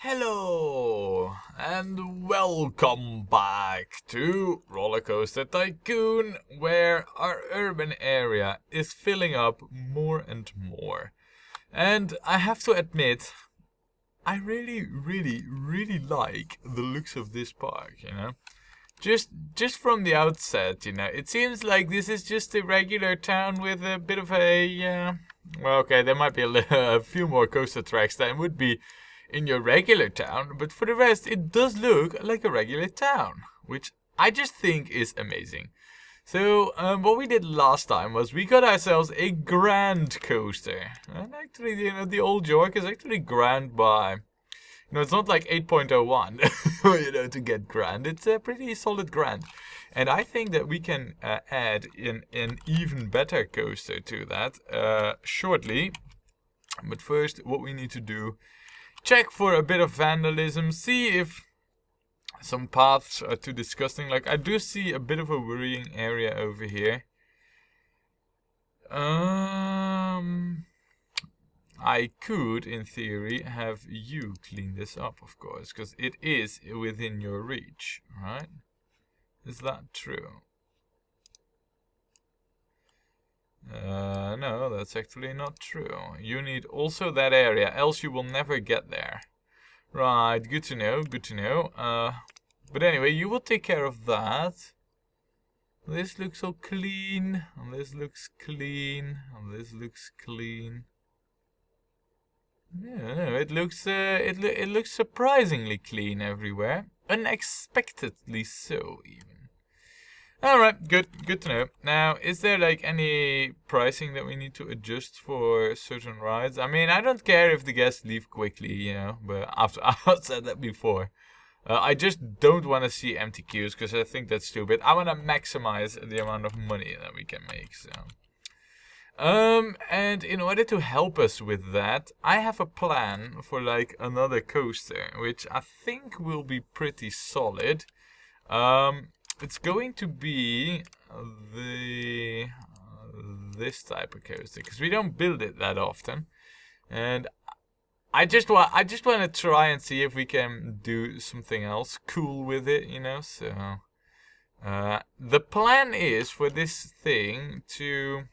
Hello and welcome back to Rollercoaster Tycoon, where our urban area is filling up more and more. And I have to admit, I really like the looks of this park, you know. Just from the outset, you know, it seems like this is just a regular town with a bit of a, well, okay, there might be a few more coaster tracks than would be in your regular town, but for the rest, it does look like a regular town, which I just think is amazing. So, what we did last time was we got ourselves a grand coaster. And actually, you know, the old York is actually grand by... You know, it's not like 8.01, you know, to get grand. It's a pretty solid grand. And I think that we can add an even better coaster to that shortly. But first, what we need to do, check for a bit of vandalism, see if some paths are too disgusting. Like, I do see a bit of a worrying area over here. I could, in theory, have you clean this up, of course, because it is within your reach, right? Is that true? No, that's actually not true. You need also that area, else you will never get there. Right, good to know, good to know. But anyway, you will take care of that. This looks all clean, and this looks clean, and this looks clean. No, it looks surprisingly clean everywhere. Unexpectedly so, even. Alright, good to know. Now, is there like any pricing that we need to adjust for certain rides? I mean, I don't care if the guests leave quickly, you know, but after I've said that before. I just don't want to see empty queues because I think that's stupid. I want to maximize the amount of money that we can make, so... and in order to help us with that, I have a plan for like another coaster, which I think will be pretty solid. It's going to be this type of coaster because we don't build it that often, and I just want to try and see if we can do something else cool with it, you know. So the plan is for this thing to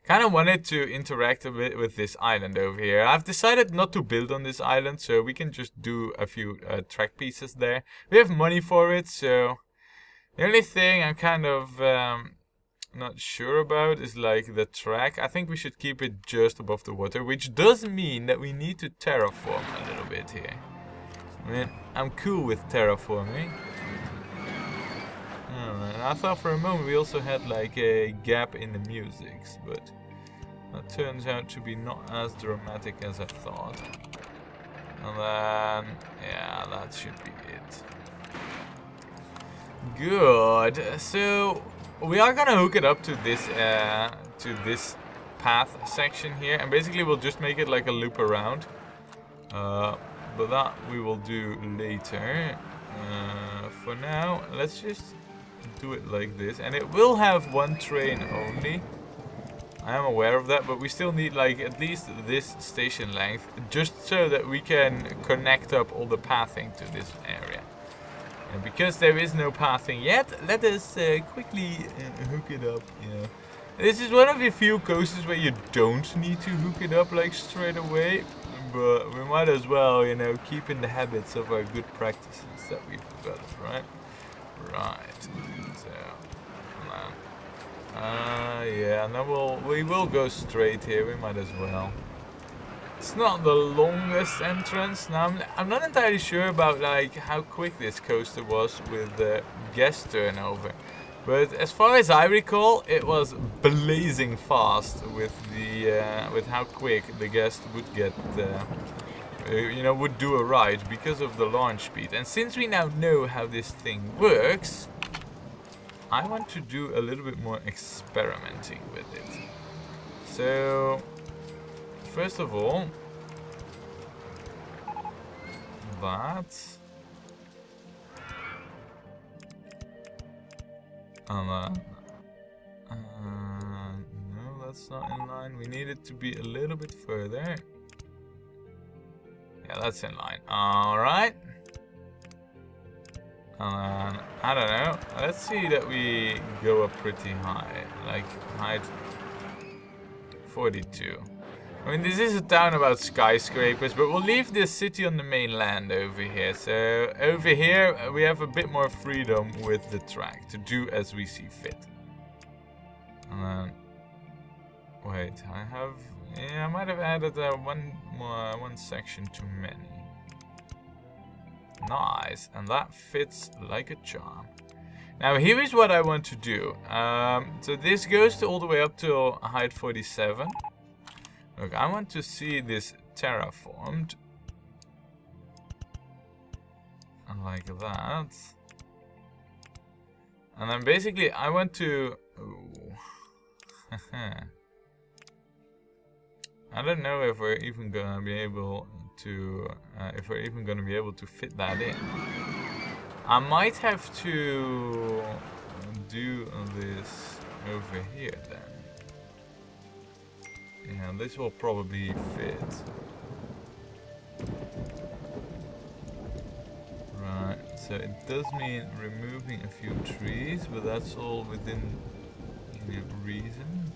kind of wanted to interact a bit with this island over here. I've decided not to build on this island, so we can just do a few track pieces there. We have money for it, so the only thing I'm kind of not sure about is like the track. I think we should keep it just above the water, which does mean that we need to terraform a little bit here. I mean, I'm cool with terraforming. Alright, I thought for a moment we also had like a gap in the musics, but that turns out to be not as dramatic as I thought. And then, yeah, that should be it. Good. So we are gonna hook it up to this path section here, and basically we'll just make it like a loop around. But that we will do later. For now, let's just do it like this, and it will have one train only. I am aware of that, but we still need like at least this station length just so that we can connect up all the pathing to this area. And because there is no pathing yet, let us quickly hook it up, you know. This is one of the few coasters where you don't need to hook it up like straight away, but we might as well, you know, keep in the habits of our good practices that we've developed, right? Right, so, yeah, and then we will go straight here, we might as well. It's not the longest entrance. Now, I'm not entirely sure about like how quick this coaster was with the guest turnover. But as far as I recall, it was blazing fast with the with how quick the guest would get you know, would do a ride because of the launch speed. And since we now know how this thing works, I want to do a little bit more experimenting with it. So, first of all, that. No, that's not in line. We need it to be a little bit further. Yeah, that's in line. Alright. And then, I don't know. Let's see that we go up pretty high. Like, height 42. I mean, this is a town about skyscrapers, but we'll leave this city on the mainland over here. So, over here, we have a bit more freedom with the track to do as we see fit. And then, wait, I might have added one section too many. Nice, and that fits like a charm. Now here is what I want to do. So this goes all the way up to height 47. Look, I want to see this terraformed. And like that. And then basically I want to... I don't know if we're even gonna be able to fit that in. I might have to do this over here then. Yeah, this will probably fit. Right, so it does mean removing a few trees, but that's all within reason.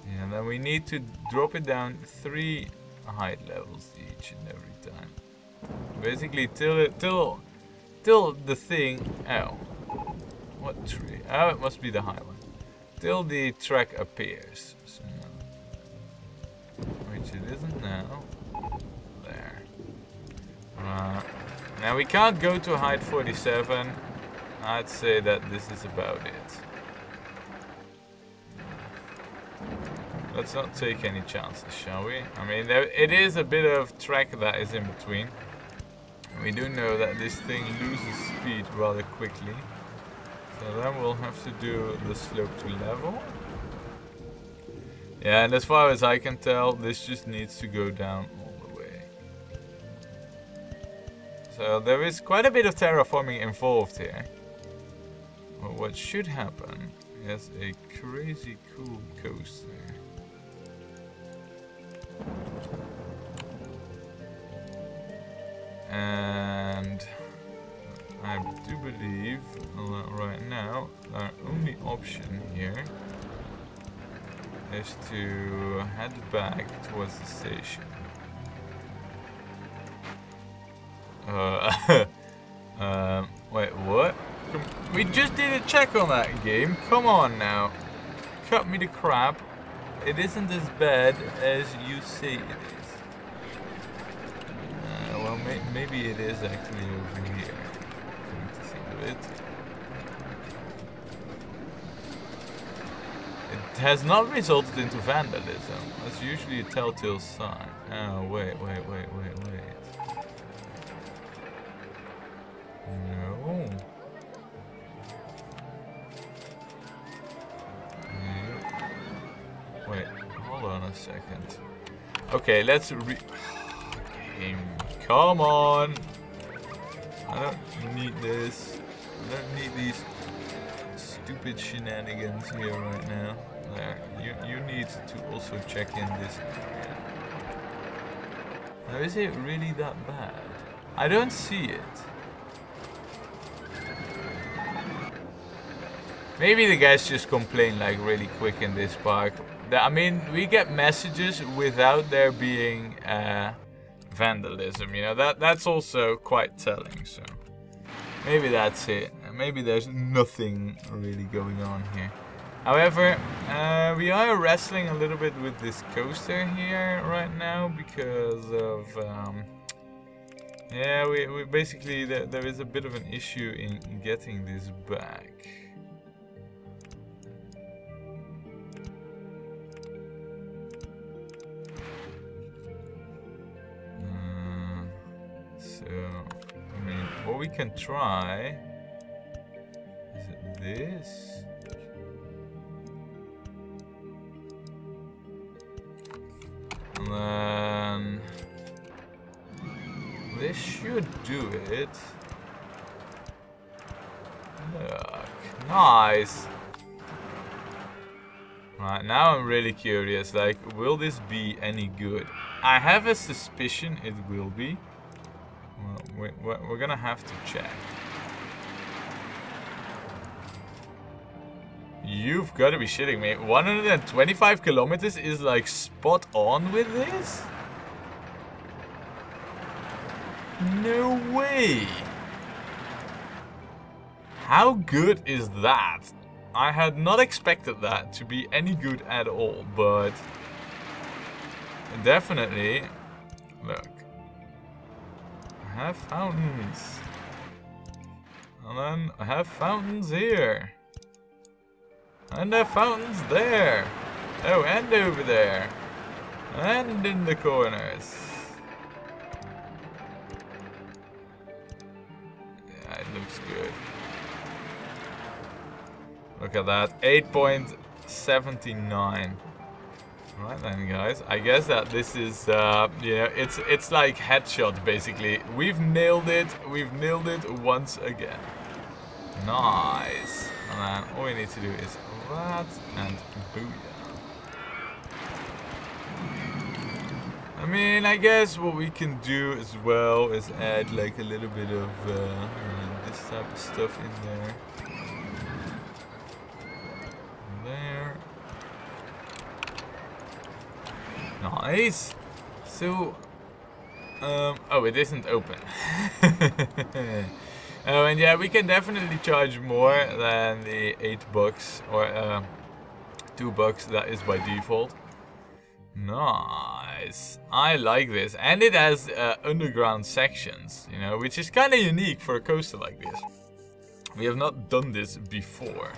Yeah, and then we need to drop it down 3 height levels each and every time. Basically till the thing... Oh. What tree? Oh, it must be the high one. Till the track appears. So, which it isn't now. There. Now we can't go to height 47. I'd say that this is about it. Let's not take any chances, shall we? I mean, it is a bit of track that is in between. We do know that this thing loses speed rather quickly. So then we'll have to do the slope to level. Yeah, and as far as I can tell, this just needs to go down all the way. So there is quite a bit of terraforming involved here. But what should happen is a crazy cool coaster. And I do believe right now our only option here is to head back towards the station. Wait, what? We just did a check on that game. Come on now. Cut me the crap. It isn't as bad as you say it is. Well, maybe it is actually over here. Come to think of it. It has not resulted into vandalism. That's usually a telltale sign. Oh, wait. No. Wait, hold on a second. Okay, let's game. Come on! I don't need this. I don't need these stupid shenanigans here right now. There, you need to also check in this area. Now, is it really that bad? I don't see it. Maybe the guys just complain like really quick in this park. I mean, we get messages without there being vandalism, you know, that's also quite telling, so maybe that's it. Maybe there's nothing really going on here. However, we are wrestling a little bit with this coaster here right now because of yeah, we basically there is a bit of an issue in getting this back. I mean, what we can try is it this? And then this should do it. Look, nice. Right, now I'm really curious, like, will this be any good? I have a suspicion it will be. Well, we're gonna have to check. You've got to be shitting me. 125 kilometers is like spot on with this? No way. How good is that? I had not expected that to be any good at all, but definitely. Look. I have fountains. And then I have fountains here. And there are fountains there. Oh, and over there. And in the corners. Yeah, it looks good. Look at that. 8.79. Right then, guys. I guess that this is, you know, it's like headshot, basically. We've nailed it. We've nailed it once again. Nice. And then all we need to do is that and booyah. I mean, I guess what we can do as well is add like a little bit of this type of stuff in there. There. Nice. So, oh, it isn't open. Oh, and yeah, we can definitely charge more than the $8 or $2 that is by default. Nice. I like this, and it has underground sections, you know, which is kind of unique for a coaster like this. We have not done this before.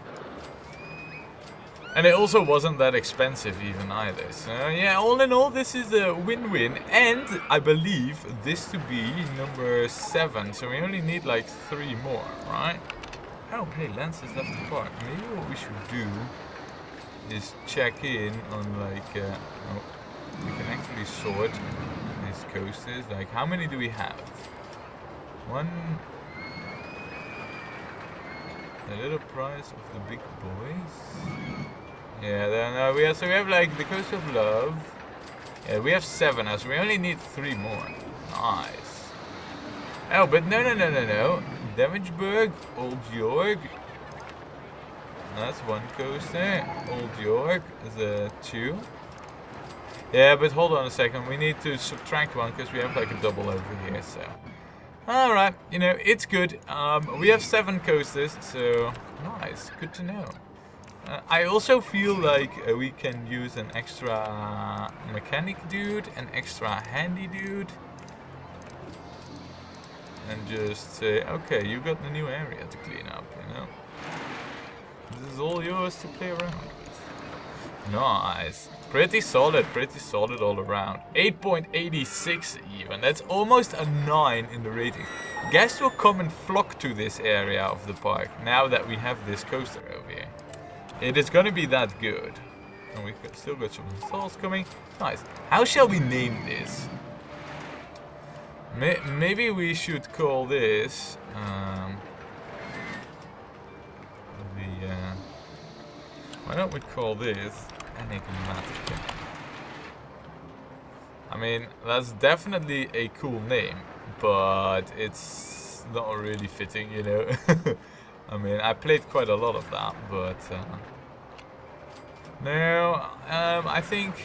And it also wasn't that expensive even either. So yeah, all in all, this is a win-win. And I believe this to be number 7. So we only need like 3 more, right? Oh, hey, Lance has left the park. Maybe what we should do is check in on like... oh, we can actually sort these coasters. Like, how many do we have? 1... A little price of the big boys. Yeah, then we have like the Coast of Love. Yeah, we have 7 now, so we only need 3 more. Nice. Oh, but no. Damageburg, Old York. That's 1 coaster. Old York is a 2. Yeah, but hold on a second. We need to subtract 1 because we have like a double over here. So, all right, you know, it's good. We have 7 coasters, so nice. Good to know. I also feel like we can use an extra mechanic dude, an extra handy dude, and just say, okay, you got the new area to clean up, you know. This is all yours to play around with. Nice. Pretty solid all around. 8.86 even. That's almost a 9 in the rating. Guests will come and flock to this area of the park now that we have this coaster over here. It is gonna be that good. And we've still got some installs coming. Nice. How shall we name this? Maybe we should call this why don't we call this Enigmatica? I mean, that's definitely a cool name, but it's not really fitting, you know. I mean, I played quite a lot of that, but no, I think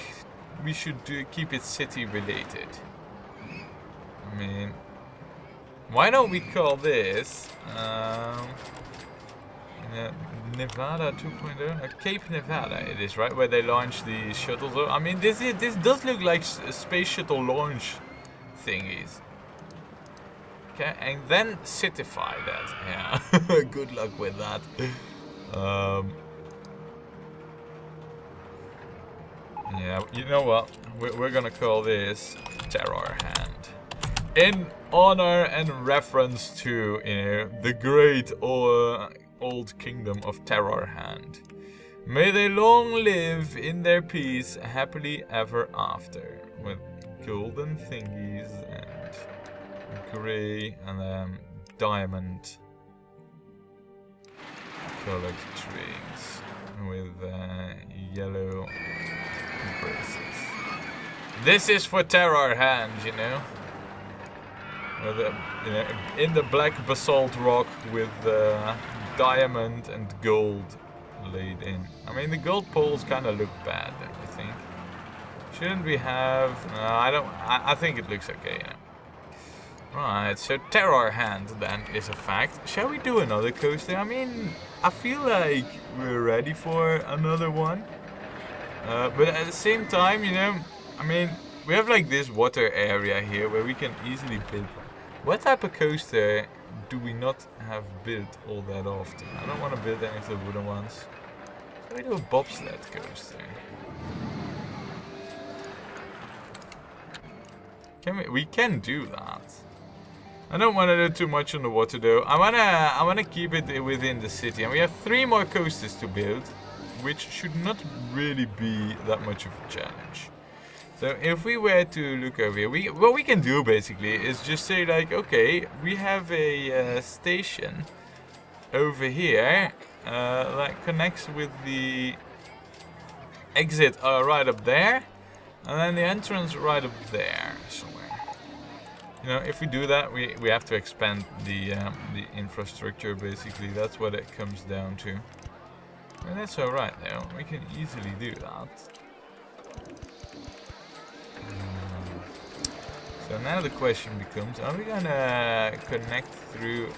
we should keep it city related. I mean, why don't we call this Nevada 2.0? Cape Nevada it is, right? Where they launch the shuttles. I mean, this does look like space shuttle launch thingies. Okay, and then citify that. Yeah, good luck with that. Yeah, you know what? We're gonna call this Terror Hand, in honor and reference to, you know, the great old kingdom of Terror Hand. May they long live in their peace, happily ever after, with golden thingies and grey and then diamond colored strings with yellow braces. This is for terror hands, you know. With in the black basalt rock with diamond and gold laid in. I mean, the gold poles kind of look bad, don't you think? Shouldn't we have... No, I don't... I think it looks okay, you know. Right, so terror hand then is a fact. Shall we do another coaster? I mean, I feel like we're ready for another one. But at the same time, you know, I mean, we have like this water area here where we can easily build. What type of coaster do we not have built all that often? I don't want to build any of the wooden ones. Shall we do a bobsled coaster? We can do that. I don't want to do too much on the water though. I wanna keep it within the city, and we have 3 more coasters to build, which should not really be that much of a challenge. So if we were to look over here, what we can do basically is just say like, okay, we have a station over here that connects with the exit right up there, and then the entrance right up there somewhere. You know, if we do that, we have to expand the infrastructure basically. That's what it comes down to. And that's alright though, we can easily do that. So now the question becomes, are we gonna connect through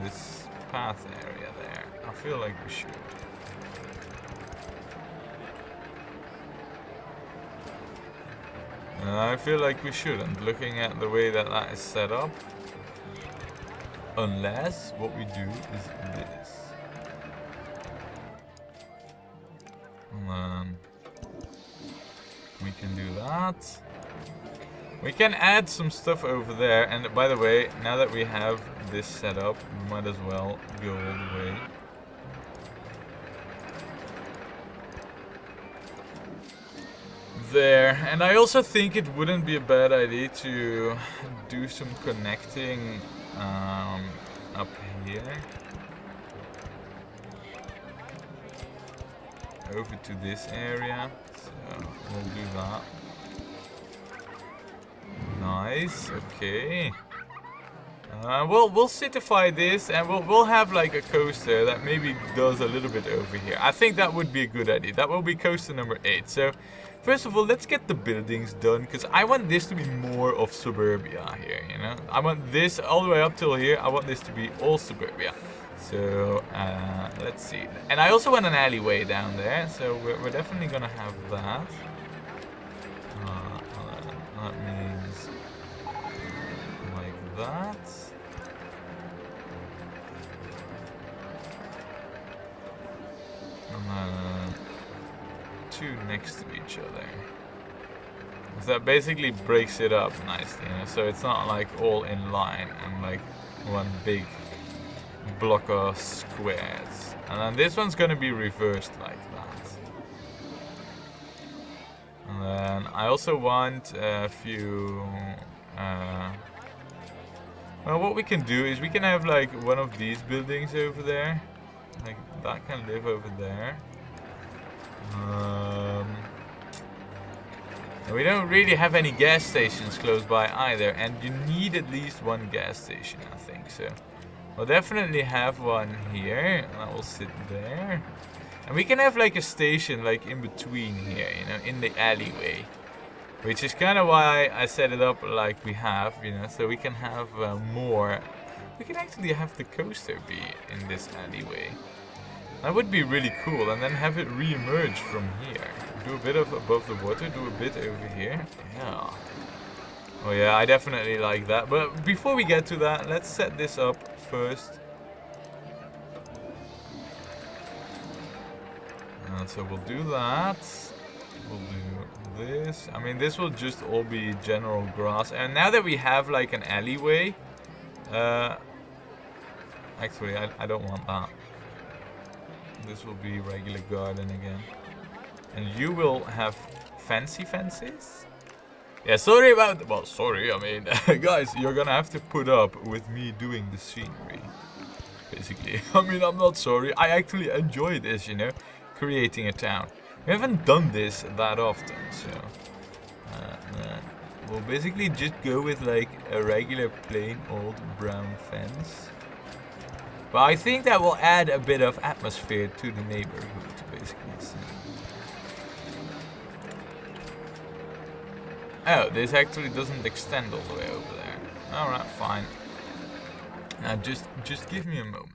this path area there? I feel like we should. I feel like we shouldn't, looking at the way that that is set up. Unless what we do is this. And then we can do that. We can add some stuff over there, and by the way, now that we have this set up, we might as well go all the way. There, and I also think it wouldn't be a bad idea to do some connecting up here over to this area, so we'll do that. Nice, okay. We'll citify this, and we'll have like a coaster that maybe does a little bit over here. I think that would be a good idea. That will be coaster number 8. So first of all, let's get the buildings done, because I want this to be more of suburbia here, you know. I want this all the way up till here. I want this to be all suburbia. So let's see. And I also want an alleyway down there, so we're definitely gonna have that. That means like that. And then 2 next to each other. So that basically breaks it up nicely, you know? So it's not like all in line and like one big block of squares. And then this one's gonna be reversed like that. And then I also want a few... well, what we can do is we can have like one of these buildings over there. Like that can live over there. We don't really have any gas stations close by either, and you need at least one gas station, I think. So we'll definitely have one here, and that will sit there. And we can have like a station like in between here, you know, in the alleyway. Which is kind of why I set it up like we have, you know, so we can have more. We can actually have the coaster be in this alleyway. That would be really cool, and then have it re-emerge from here. Do a bit of above the water, do a bit over here. Yeah. Oh yeah, I definitely like that. But before we get to that, let's set this up first. So we'll do that. We'll do this. I mean, this will just all be general grass. And now that we have like an alleyway, actually I don't want that. This will be regular garden again. And you will have fancy fences? Yeah, sorry about... Well, sorry, I mean... guys, you're gonna have to put up with me doing the scenery. Basically. I mean, I'm not sorry. I actually enjoy this, you know? Creating a town. We haven't done this that often, so... We'll basically just go with like a regular plain old brown fence. But I think that will add a bit of atmosphere to the neighborhood, basically. So. Oh, this actually doesn't extend all the way over there. Alright, fine. Now just give me a moment.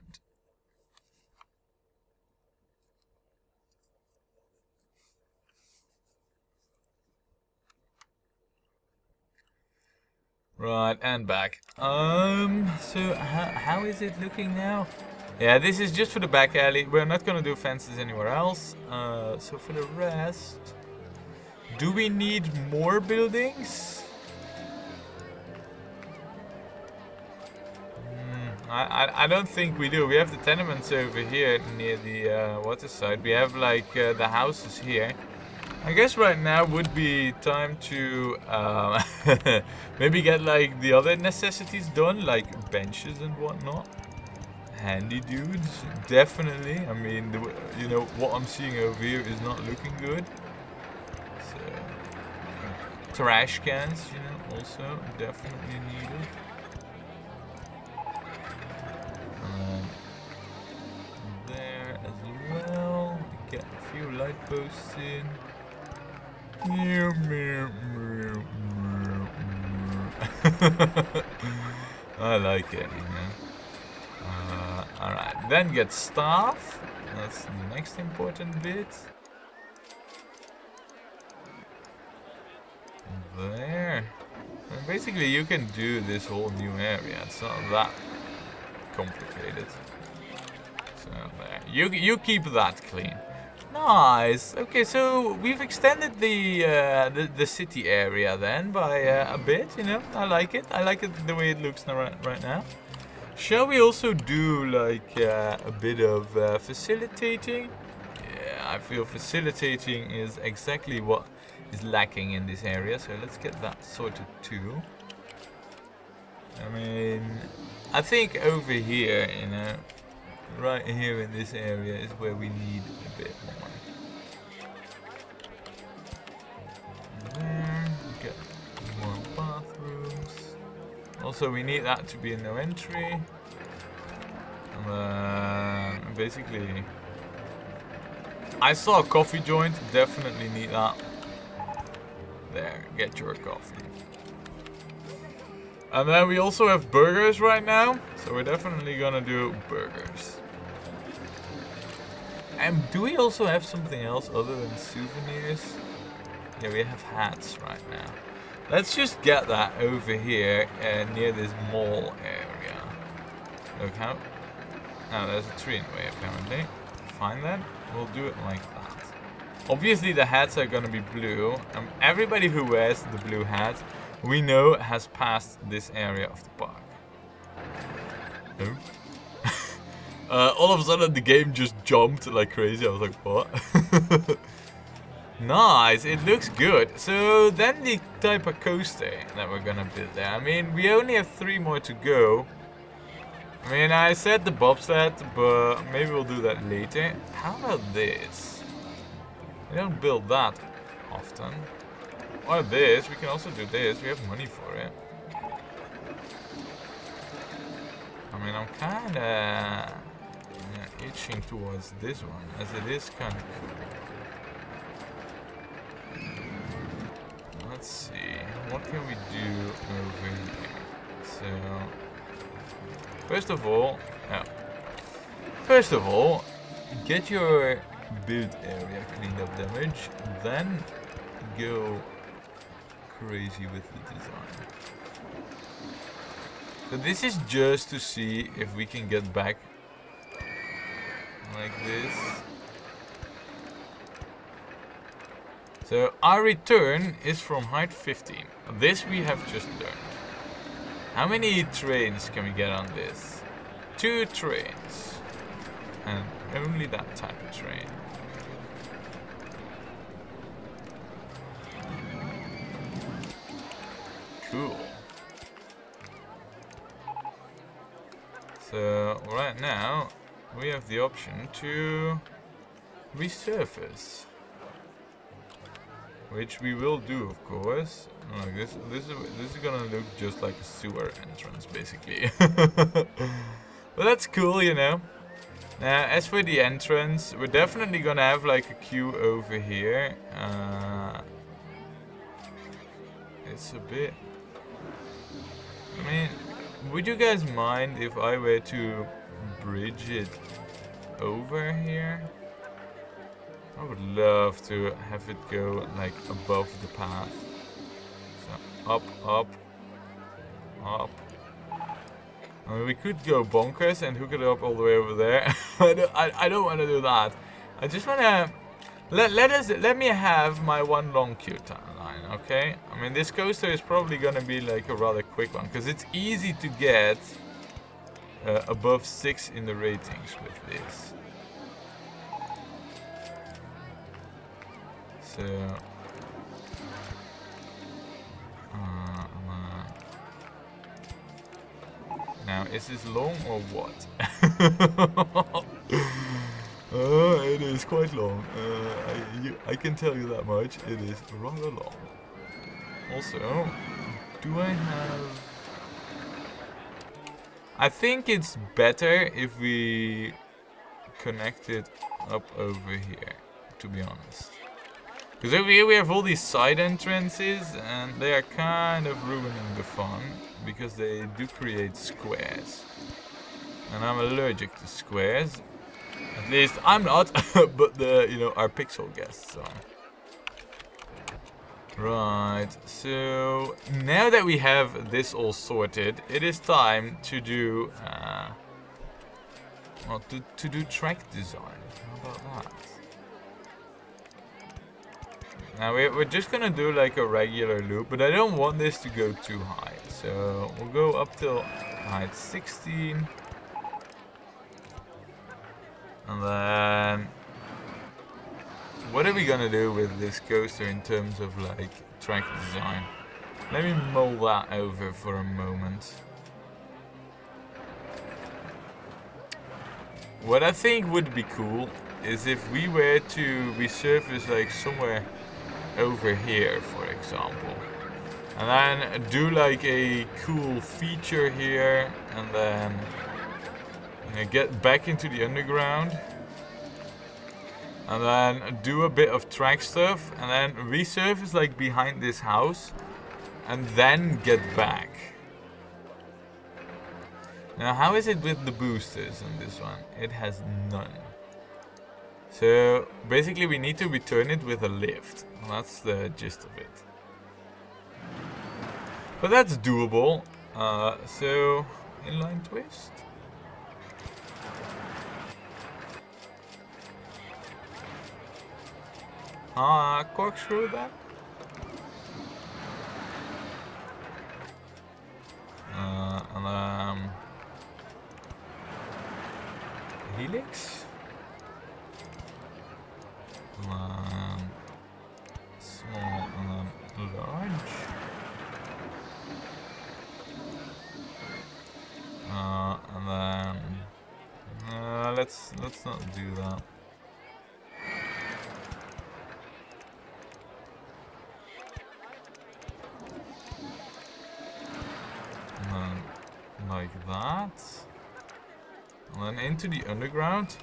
Right, and back. So how is it looking now? Yeah, this is just for the back alley. We're not gonna do fences anywhere else. So for the rest, do we need more buildings? I don't think we do. We have the tenements over here near the water side. We have like the houses here. I guess right now would be time to maybe get like the other necessities done, like benches and whatnot. Handy dudes, definitely. I mean, you know, what I'm seeing over here is not looking good. So, trash cans, you know, also definitely needed. There as well. Get a few light posts in. I like it, you know. Alright, then get staff. That's the next important bit. There. And basically, you can do this whole new area. It's not that complicated. So there. You keep that clean. Nice. Okay, so we've extended the city area then by a bit. You know, I like it. I like it the way it looks right now. Shall we also do like a bit of facilitating? Yeah, I feel facilitating is exactly what is lacking in this area. So let's get that sorted too. I mean, I think over here, you know. Right here in this area is where we need a bit more. There, get more bathrooms. Also, we need that to be a no entry. Basically, I saw a coffee joint. Definitely need that. There, get your coffee. And then we also have burgers right now, so we're definitely gonna do burgers. And do we also have something else other than souvenirs? Yeah, we have hats right now. Let's just get that over here near this mall area. Look how... Oh, there's a tree in the way apparently. Find that? We'll do it like that. Obviously the hats are gonna be blue. Everybody who wears the blue hat, we know has passed this area of the park. No? All of a sudden the game just jumped like crazy. I was like, what? Nice, it looks good. So then the type of coaster that we're gonna build there. I mean, we only have 3 more to go. I mean, I said the bobsled, but maybe we'll do that later. How about this? We don't build that often. Or this, we can also do this. We have money for it. I mean, I'm kinda itching towards this one, as it is kind of cool. Let's see, what can we do over here? So, first of all, get your build area cleaned up damage, then go crazy with the design. So this is just to see if we can get back like this. So our return is from height 15. This we have just learned. How many trains can we get on this? 2 trains. And only that type of train. Cool. So right now we have the option to resurface. which we will do, of course. Like this is gonna look just like a sewer entrance, basically. But that's cool, you know. As for the entrance, we're definitely gonna have like a queue over here. It's a bit... I mean, would you guys mind if I were to bridge it over here? I would love to have it go like above the path. So up, up, up. I mean, we could go bonkers and hook it up all the way over there. I don't want to do that. I just want to let me have my one long queue line, okay? I mean, this coaster is probably gonna be like a rather quick one because it's easy to get above 6 in the ratings with this. So now, is this long or what? It is quite long. I can tell you that much. It is rather long. Also, do I have... I think it's better if we connect it up over here, to be honest. Because over here we have all these side entrances and they are kind of ruining the fun because they do create squares. And I'm allergic to squares. At least I'm not, but our pixel guests are. Right, so now that we have this all sorted, it is time to do to do track design. How about that? Now we're just gonna do like a regular loop, but I don't want this to go too high. So we'll go up till height 16. And then what are we gonna do with this coaster in terms of like track design? Let me mull that over for a moment. What I think would be cool is if we were to resurface like somewhere over here, for example, and then do like a cool feature here, and then get back into the underground, and then do a bit of track stuff, and then resurface like behind this house, and then get back. Now, how is it with the boosters on this one? It has none. So basically we need to return it with a lift. That's the gist of it. But that's doable. So inline twist. Corkscrew then. And helix. Small and then large. And then let's not do that. And then like that. And then into the underground.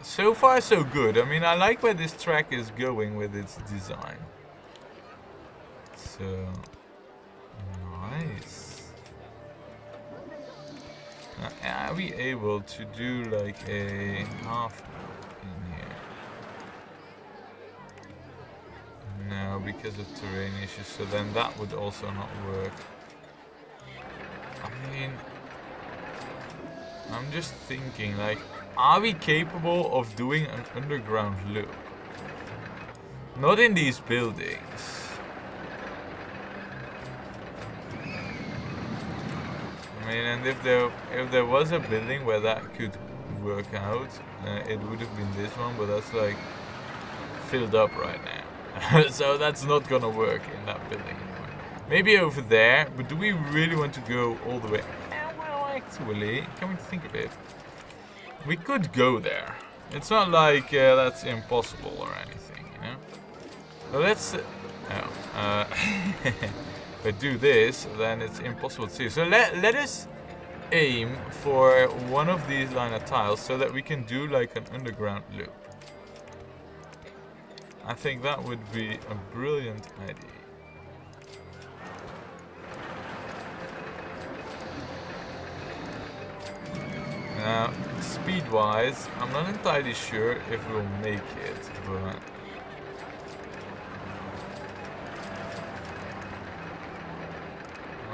So far so good. I mean, I like where this track is going with its design. So nice. Now, are we able to do like a half in here? No, because of terrain issues. So then that would also not work. I mean, I'm just thinking, like, are we capable of doing an underground loop? Not in these buildings. I mean, and if there was a building where that could work out, it would have been this one, but that's like filled up right now. So that's not gonna work in that building anymore. Maybe over there, but do we really want to go all the way? Actually, coming to think of it, we could go there. It's not like that's impossible or anything, you know? So let's... if I do this, then it's impossible to see. So let us aim for one of these line of tiles so that we can do like an underground loop. I think that would be a brilliant idea. Now, speed-wise, I'm not entirely sure if we'll make it, but...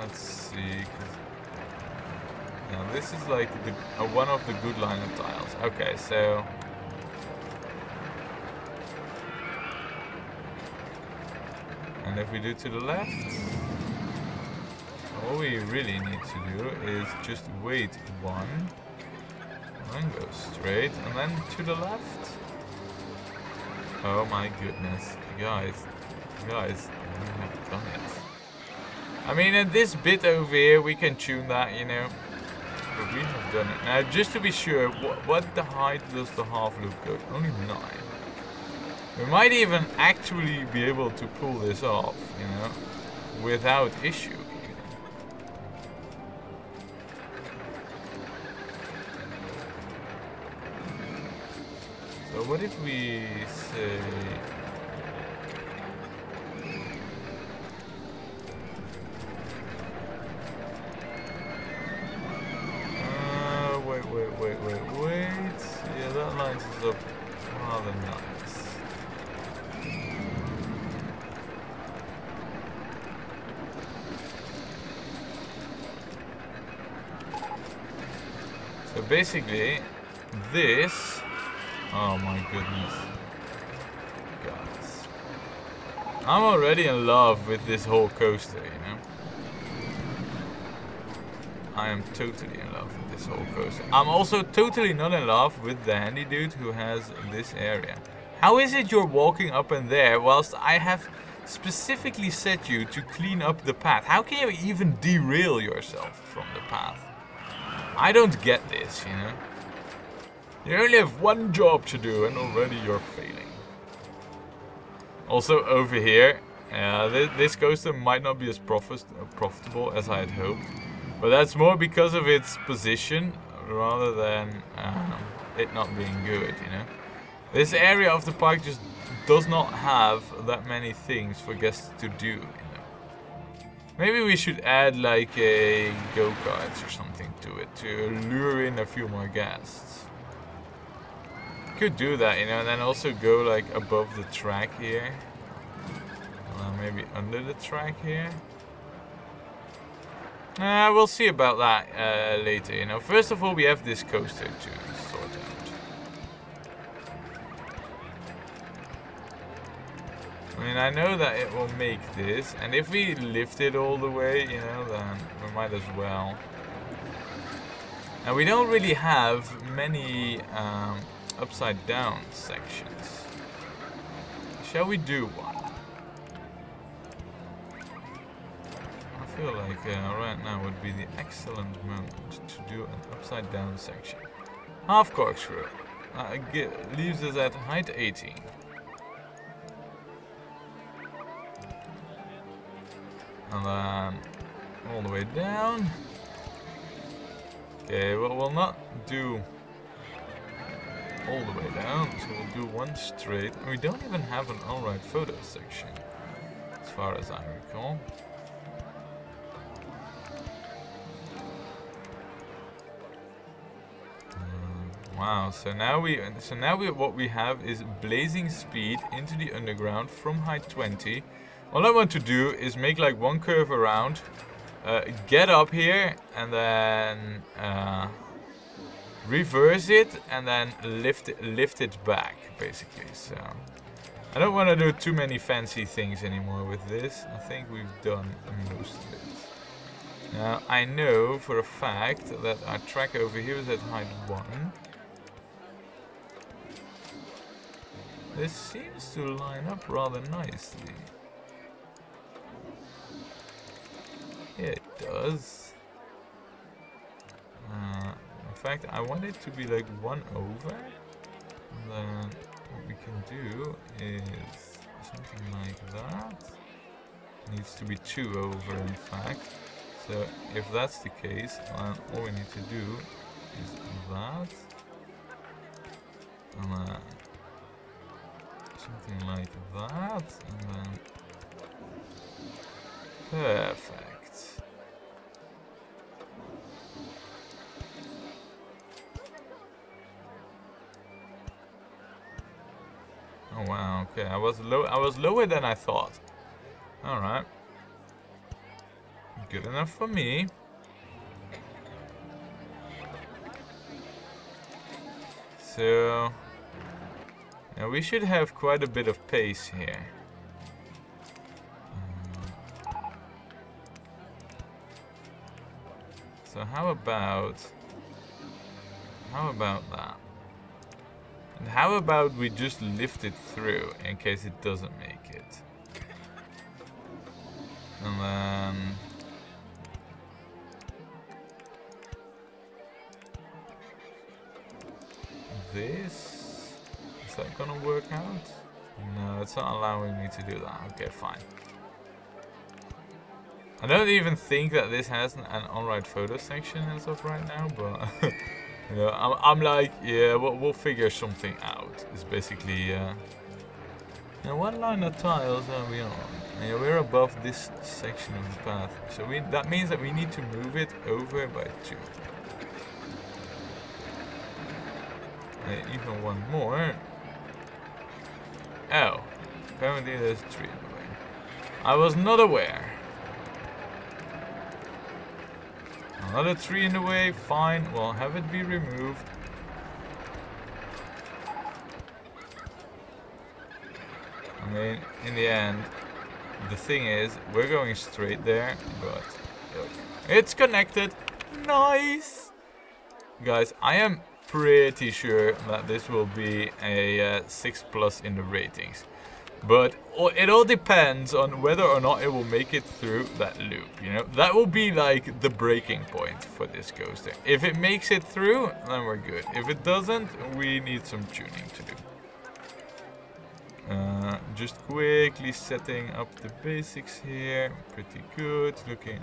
let's see, now this is like the, one of the good line of tiles. Okay, so... and if we do to the left, all we really need to do is just wait one, and then go straight, and then to the left. Oh my goodness, guys, we have done it. I mean, at this bit over here, we can tune that, you know, but we have done it. Now, just to be sure, what the height does the half loop go? Only 9. We might even actually be able to pull this off, you know, without issue. So what if we say... wait. Yeah, that lines us up rather nice. So basically, this... oh my goodness. Guys. I'm already in love with this whole coaster, you know. I am totally in love with this whole coaster. I'm also totally not in love with the handy dude who has this area. How is it you're walking up in there whilst I have specifically set you to clean up the path? How can you even derail yourself from the path? I don't get this, you know. You only have one job to do and already you're failing. Also over here, this coaster might not be as profitable as I had hoped. But that's more because of its position rather than it not being good, you know. This area of the park just does not have that many things for guests to do, you know. Maybe we should add like a go-karts or something to it to lure in a few more guests. Could do that, you know, and then also go like above the track here. Maybe under the track here. We'll see about that later, you know. First of all, we have this coaster to sort out. I mean, I know that it will make this, and if we lift it all the way, you know, then we might as well. And we don't really have many upside down sections. Shall we do one? I feel like right now would be the excellent moment to do an upside down section. Half corkscrew. Leaves us at height 18. And then all the way down. Okay, well, we'll not do all the way down, so we'll do one straight. And we don't even have an alright photo section, as far as I recall. Wow, so now what we have is blazing speed into the underground from height 20. All I want to do is make like one curve around, get up here, and then reverse it, and then lift it back, basically. So I don't want to do too many fancy things anymore with this. I think we've done most of it. Now I know for a fact that our track over here is at height 1. This seems to line up rather nicely. Yeah, it does. In fact, I want it to be like 1 over. And then what we can do is Something like that. Needs to be 2 over, in fact. So if that's the case, then all we need to do is that. And then something like that. And then perfect. Oh wow, okay. I was lower than I thought. Alright. Good enough for me. So now we should have quite a bit of pace here. So how about that? And how about we just lift it through in case it doesn't make it? And then this, is that gonna work out? No, it's not allowing me to do that. Okay, fine. I don't even think that this has an on-right photo section as of right now, but you know, I'm like, yeah, we'll figure something out. It's basically, now what line of tiles are we on? Yeah, we're above this section of the path, so that means that we need to move it over by 2. Even one more. Oh, apparently there's 3 in the way. I was not aware. Another 3 in the way, fine, we'll have it be removed. I mean, in the end, the thing is, we're going straight there, but look, it's connected. Nice! Guys, I am pretty sure that this will be a 6+ in the ratings. But it all depends on whether or not it will make it through that loop, you know? That will be like the breaking point for this coaster. If it makes it through, then we're good. If it doesn't, we need some tuning to do. Just quickly setting up the basics here. Pretty good,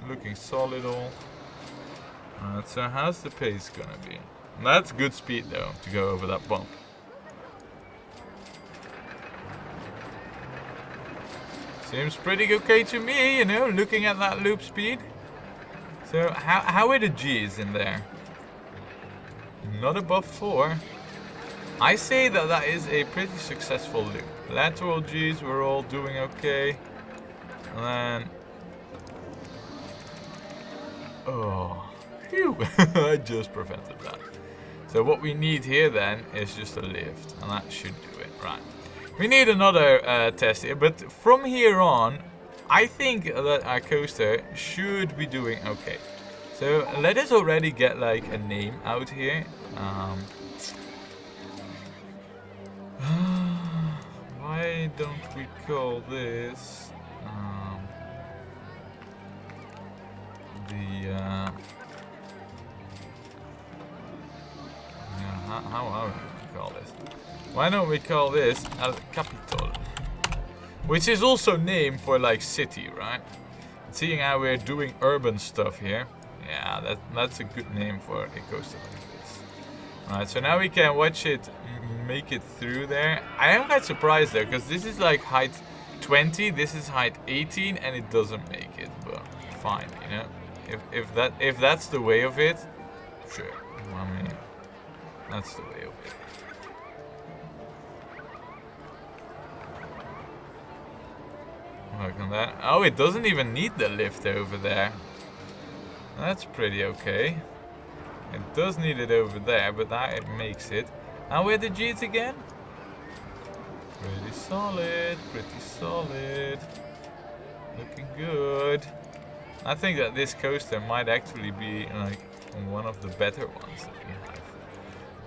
looking solid all. So how's the pace gonna be? That's good speed though, to go over that bump. Seems pretty okay to me, you know, looking at that loop speed. So how are the G's in there? Not above 4. I say that that is a pretty successful loop. Lateral G's, we're all doing okay. And then... oh, phew! I just prevented that. So what we need here then is just a lift, and that should do it, right. We need another test here, but from here on, I think that our coaster should be doing okay. So let us already get like a name out here. Why don't we call this how are we going to call this? Why don't we call this El Capitol? Which is also named for like city, right? Seeing how we're doing urban stuff here. Yeah, that's a good name for a coaster like this. Alright, so now we can watch it make it through there. I am quite surprised though, because this is like height 20, this is height 18, and it doesn't make it, but fine, you know? If that's the way of it, sure. I mean, that's the way of it. Look on that. Oh, it doesn't even need the lift over there. That's pretty okay. It does need it over there, but that it makes it. And where the G's again? Pretty solid, pretty solid. Looking good. I think that this coaster might actually be like one of the better ones that we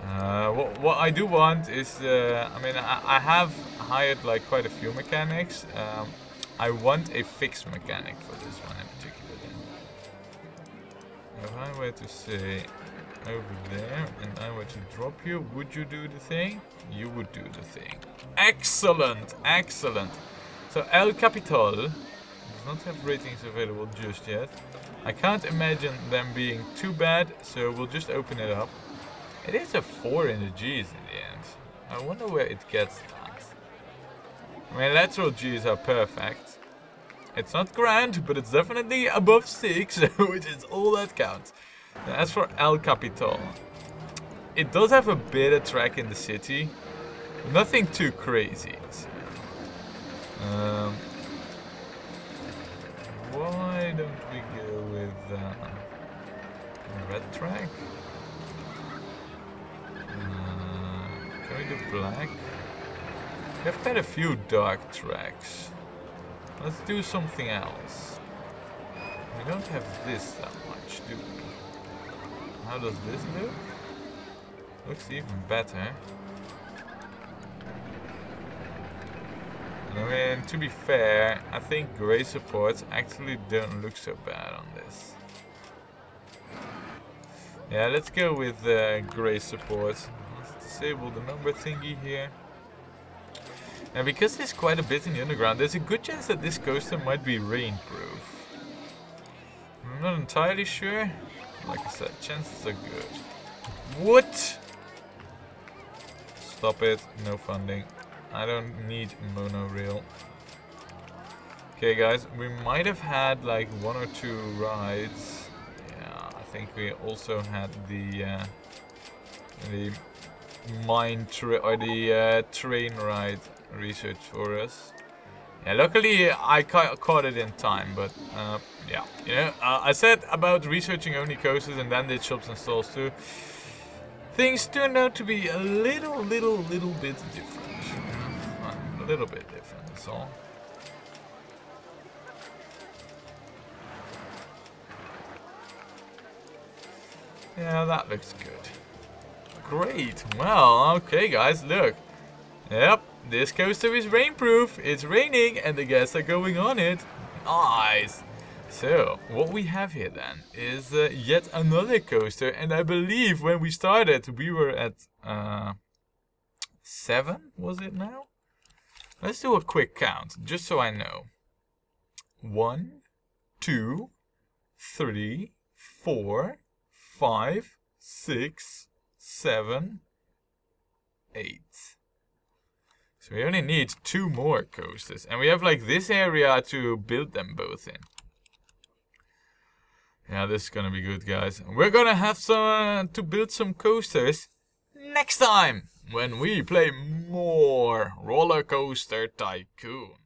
have. What I do want is, I mean, I have hired like quite a few mechanics. I want a fixed mechanic for this one in particular. Then. If I were to say over there and I were to drop you, would you do the thing? You would do the thing. Excellent, excellent. So El Capital does not have ratings available just yet. I can't imagine them being too bad, so we'll just open it up. It is a 4 in the G's in the end. I wonder where it gets that. I mean, lateral G's are perfect. It's not grand, but it's definitely above 6, which is all that counts. Now, as for El Capital, it does have a bit of track in the city. Nothing too crazy. So, why don't we go with red track? Can we do black? We have quite a few dark tracks. Let's do something else. We don't have this that much, do we? How does this look? Looks even better. I mean, to be fair, I think grey supports actually don't look so bad on this. Yeah, let's go with grey supports. Let's disable the number thingy here. And because there's quite a bit in the underground, there's a good chance that this coaster might be rainproof. I'm not entirely sure. Like I said, chances are good. What? Stop it, no funding. I don't need monorail. Okay guys, we might have had like 1 or 2 rides. Yeah, I think we also had the train ride research for us. Yeah, luckily I caught it in time, but yeah, you know, I said about researching only coasters and then did shops and stalls too. Things turned out to be a little bit different. A little bit different, that's all. Yeah, that looks good. Great. Well, okay guys, look. Yep, this coaster is rainproof. It's raining and the guests are going on it. Nice. So, what we have here then is yet another coaster, and I believe when we started we were at 7, was it now? Let's do a quick count, just so I know. 1, 2, 3, 4, 5, 6, 7, 8. So we only need 2 more coasters, and we have like this area to build them both in. Yeah, this is gonna be good, guys. We're gonna have some to build some coasters next time when we play more Rollercoaster Tycoon.